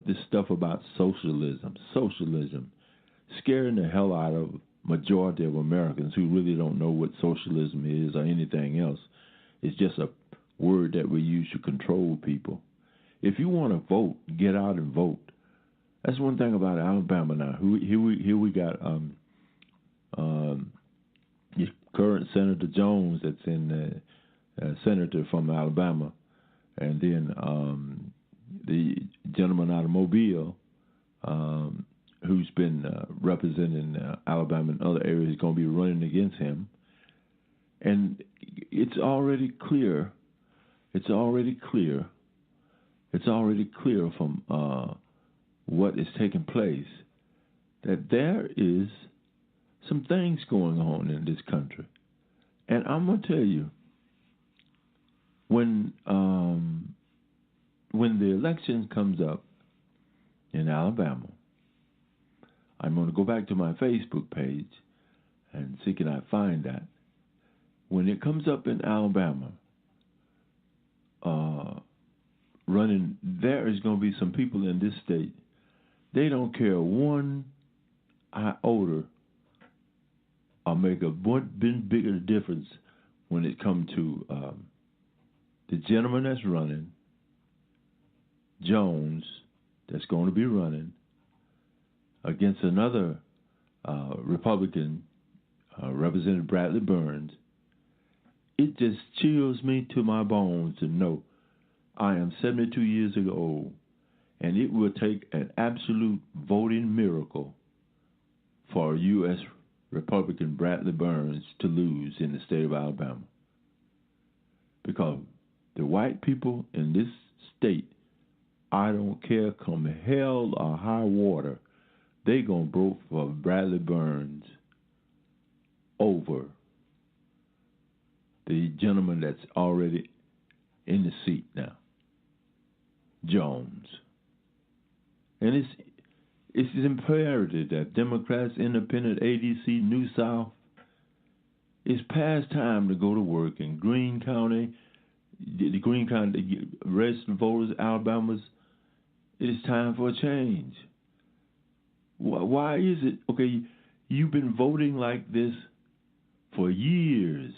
this stuff about socialism, scaring the hell out of majority of Americans who really don't know what socialism is or anything else. It's just a word that we use to control people. If you want to vote, get out and vote. That's one thing about Alabama now. Here we got current Senator Jones, that's in senator from Alabama, and then the gentleman out of Mobile, who's been representing Alabama in other areas, is going to be running against him. And it's already clear. It's already clear from what is taking place that there is some things going on in this country. And I'm going to tell you, when the election comes up in Alabama, I'm going to go back to my Facebook page and see can I find that. When it comes up in Alabama, running, there is going to be some people in this state, they don't care one iota or make a bigger difference when it comes to the gentleman that's running, Jones, that's going to be running against another Republican, Representative Bradley Burns. It just chills me to my bones to know I am 72 years old, and it will take an absolute voting miracle for U.S. Republican Bradley Burns to lose in the state of Alabama. Because the white people in this state, I don't care, come hell or high water, they going to vote for Bradley Burns over the gentleman that's already in the seat now, Jones. And it's imperative that Democrats, Independent, ADC, New South, it's past time to go to work in Greene County, the Greene County registered voters, Alabama's. It is time for a change. Why is it? Okay, you've been voting like this for years.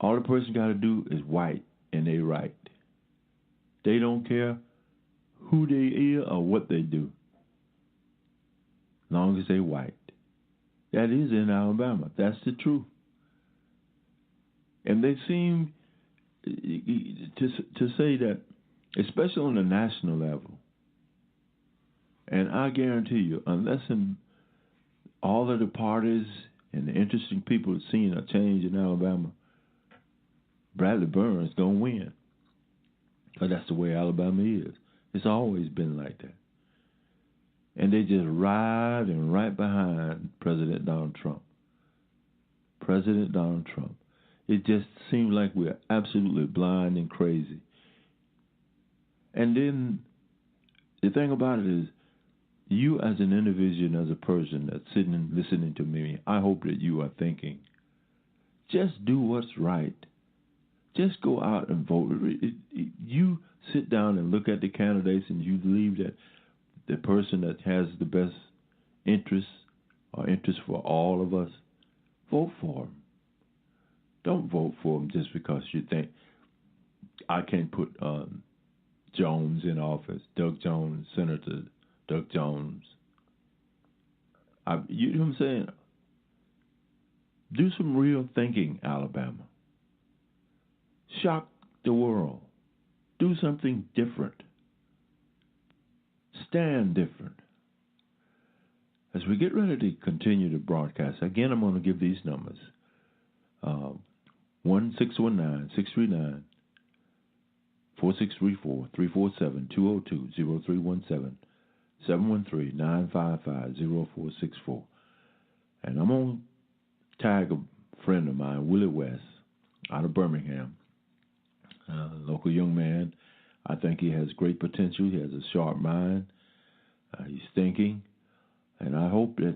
All the person got to do is white, and they right. They don't care who they are or what they do, long as they white. That is in Alabama. That's the truth. And they seem to say that, especially on the national level. And I guarantee you, unless all of the parties and the interesting people have seen a change in Alabama, Bradley Burns is going to win. Because that's the way Alabama is. It's always been like that. And they just ride and right behind President Donald Trump. President Donald Trump. It just seems like we're absolutely blind and crazy. And then the thing about it is, you as an individual, as a person that's sitting and listening to me, I hope that you are thinking, just do what's right. Just go out and vote. You sit down and look at the candidates and you believe that the person that has the best interest or interest for all of us, vote for them. Don't vote for them just because you think, I can't put Jones in office, Doug Jones, Senator Doug Jones. You know what I'm saying? Do some real thinking, Alabama. Shock the world. Do something different. Stand different. As we get ready to continue the broadcast, again, I'm going to give these numbers. 1-619-639-4634, 347-202-0317, 713-955-0464. And I'm going to tag a friend of mine, Willie West, out of Birmingham. Local young man. I think he has great potential. He has a sharp mind. He's thinking. And I hope that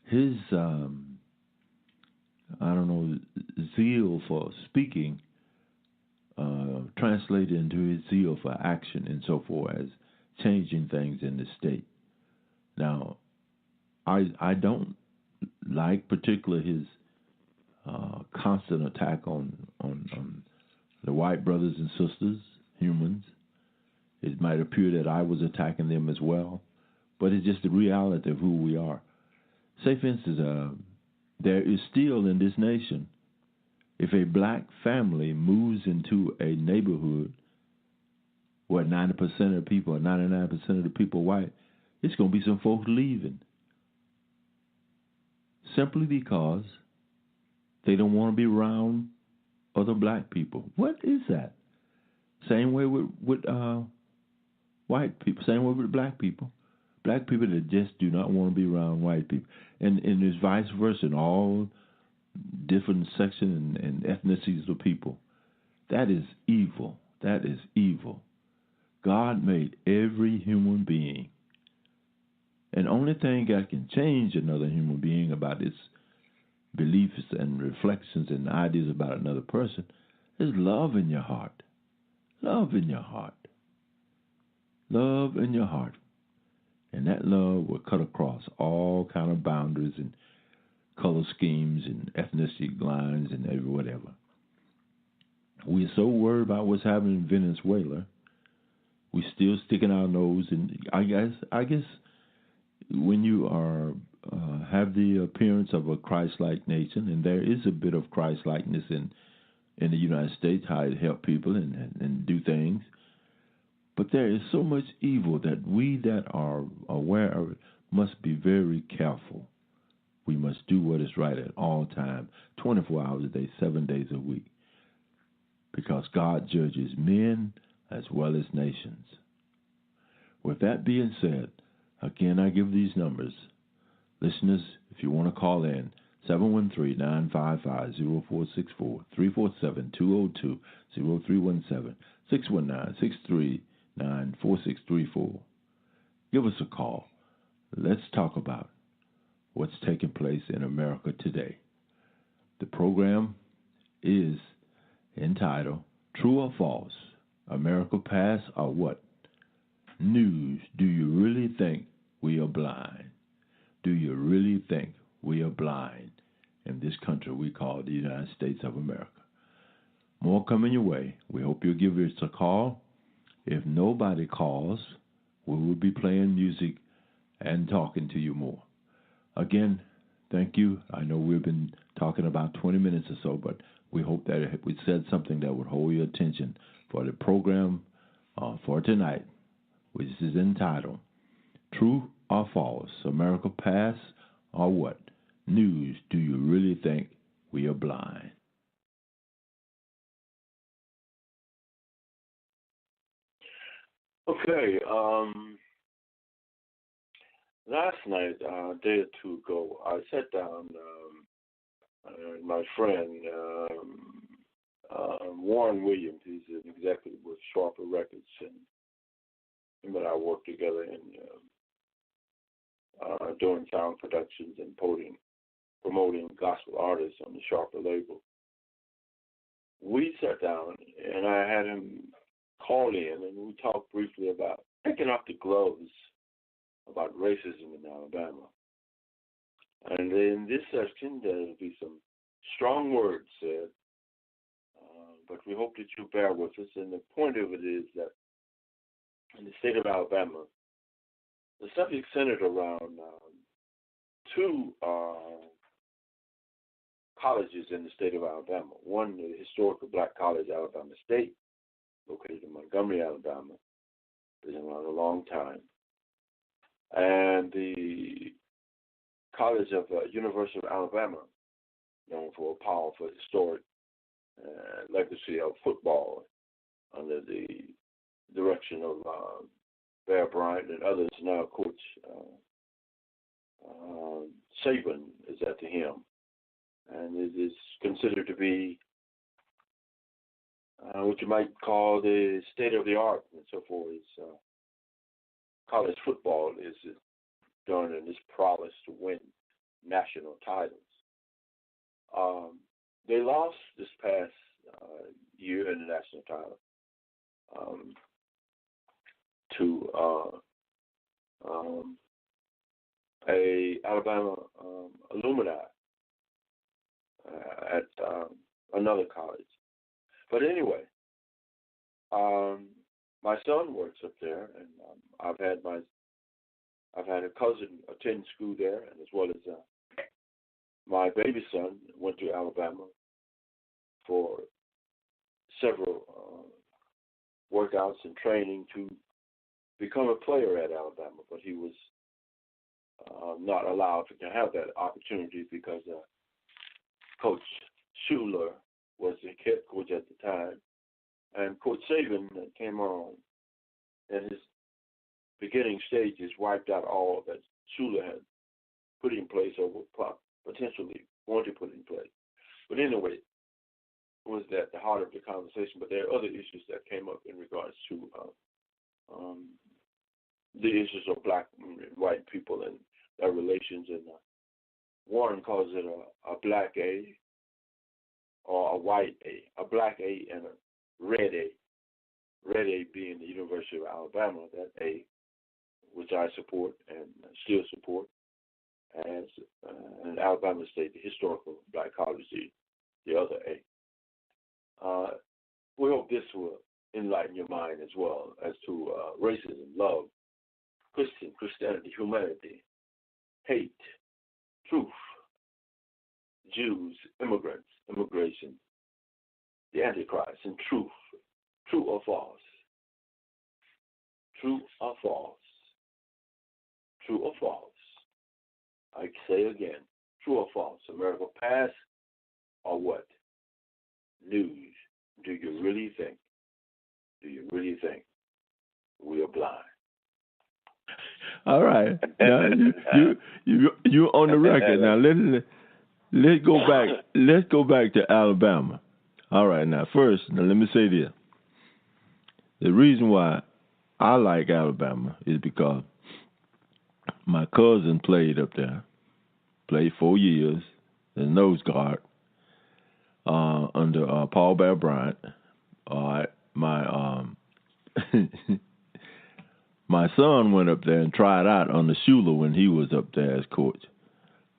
his, zeal for speaking translated into his zeal for action and so forth as changing things in the state. Now, I don't like particularly his constant attack on the white brothers and sisters, humans. It might appear that I was attacking them as well, but it's just the reality of who we are. Say, for instance, there is still in this nation, if a black family moves into a neighborhood where 90% of the people or 99% of the people are white, it's going to be some folks leaving simply because they don't want to be around other black people. What is that? Same way with white people. Same way with black people. Black people that just do not want to be around white people. And it's vice versa in all different sections and ethnicities of people. That is evil. That is evil. God made every human being. And the only thing that can change another human being about its beliefs and reflections and ideas about another person is love in your heart. Love in your heart. Love in your heart. And that love will cut across all kind of boundaries and color schemes and ethnicity lines and whatever. We're so worried about what's happening in Venezuela. We're still sticking our nose in. I guess when you are have the appearance of a Christ-like nation, and there is a bit of Christ-likeness in the United States, how it helps people and do things. But there is so much evil that we that are aware of it must be very careful. We must do what is right at all times, 24 hours a day, 7 days a week, because God judges men as well as nations. With that being said, again, I give these numbers. Listeners, if you want to call in, 713-955-0464, 347-202-0317, 619-639-4634. Give us a call. Let's talk about what's taking place in America today. The program is entitled True or False? America Past or What? News. Do you really think we are blind? Do you really think we are blind in this country we call the United States of America? More coming your way. We hope you'll give us a call. If nobody calls, we will be playing music and talking to you more. Again, thank you. I know we've been talking about 20 minutes or so, but we hope that we said something that would hold your attention for the program for tonight, which is entitled True or False? America Past or What? News. Do you really think we are blind? Okay. Last night, a day or two ago, I sat down. My friend Warren Williams, he's an executive with Sharper Records, and him and I work together in doing sound productions and promoting gospel artists on the Sharper label. We sat down, and I had him call in, and we talked briefly about taking off the gloves about racism in Alabama. And in this session, there will be some strong words said, but we hope that you bear with us. And the point of it is that in the state of Alabama, the subject centered around two colleges in the state of Alabama. One, the historical Black College, Alabama State, located in Montgomery, Alabama, been around a long time. And the College of University of Alabama, known for a powerful historic legacy of football under the direction of Bear Bryant and others. Now Coach Saban is at the helm, and it is considered to be what you might call the state of the art and so forth. College football is done in this prowess to win national titles. They lost this past year in the national title to a Alabama alumni at another college. But anyway, my son works up there, and I've had a cousin attend school there, and as well as my baby son went to Alabama for several workouts and training to become a player at Alabama, but he was not allowed to have that opportunity because Coach Schuler was the head coach at the time, and Coach Saban came on in his beginning stages, wiped out all that Schuler had put in place or potentially wanted to put in place. But anyway, it was at the heart of the conversation. But there are other issues that came up in regards to the issues of black and white people and their relations. And Warren calls it a black A or a white A, a black A and a red A. Red A being the University of Alabama, that A, which I support and still support, as an Alabama State, the historical black college, the other A. We hope this will enlighten your mind as well as to racism, love, Christianity, humanity, hate, truth, Jews, immigrants, immigration, the Antichrist, and truth. True or false? True or false? True or false? I say again, true or false? America past or what? News. Do you really think? Do you really think we are blind? All right. Now, you on the record now. Let's go back. Let's go back to Alabama. All right. Now, first, let me say this. The reason why I like Alabama is because my cousin played up there, played 4 years as nose guard under Paul Bear Bryant. All right, my my son went up there and tried out under Schuler when he was up there as coach,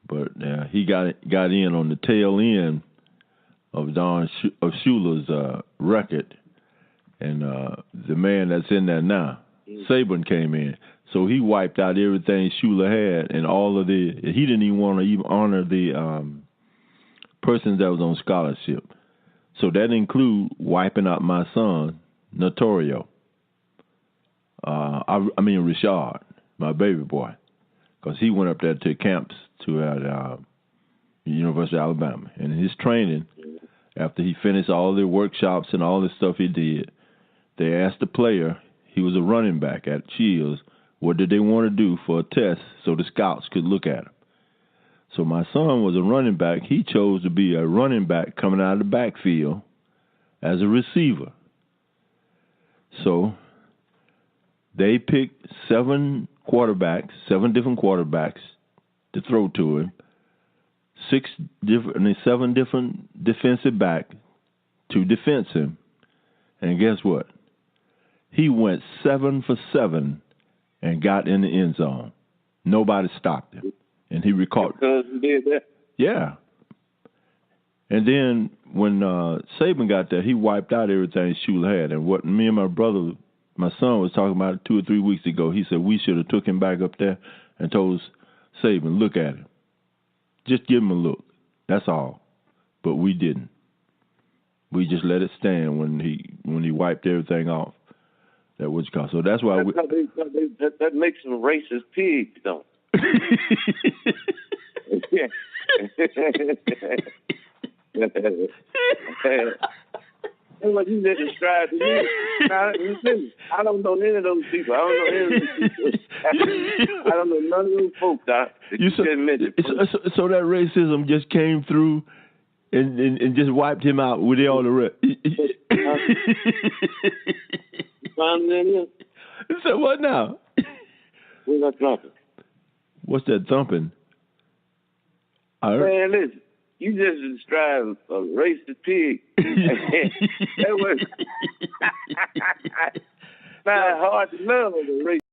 but he got in on the tail end of Schuler's record. And the man that's in there now, Saban, came in. So he wiped out everything Schuler had and all of he didn't even want to even honor the persons that was on scholarship. So that include wiping out my son, Notorio. I mean Richard, my baby boy, because he went up there to camps at the University of Alabama. And in his training, after he finished all the workshops and all the stuff he did, they asked the player, he was a running back at Shields, what did they want to do for a test so the scouts could look at him. So my son was a running back. He chose to be a running back coming out of the backfield as a receiver. So they picked 7 different quarterbacks to throw to him, 7 different defensive backs to defense him. And guess what? He went 7 for 7 and got in the end zone. Nobody stopped him. And he recorded. Because he did that? Yeah. And then when Saban got there, he wiped out everything Schuler had. And what me and my son was talking about 2 or 3 weeks ago, he said we should have took him back up there and told Saban, look at him. Just give him a look. That's all. But we didn't. We just let it stand when he wiped everything off. That was called. So that's why that makes them racist pigs, don't it? That's what you just described to me. I don't know any of those people. I don't know none of those folks. So that racism just came through and just wiped him out with all the rest. So what now? What's that thumping? What's that thumping? Man, listen. You just described a racist pig. That was not hard to love a racist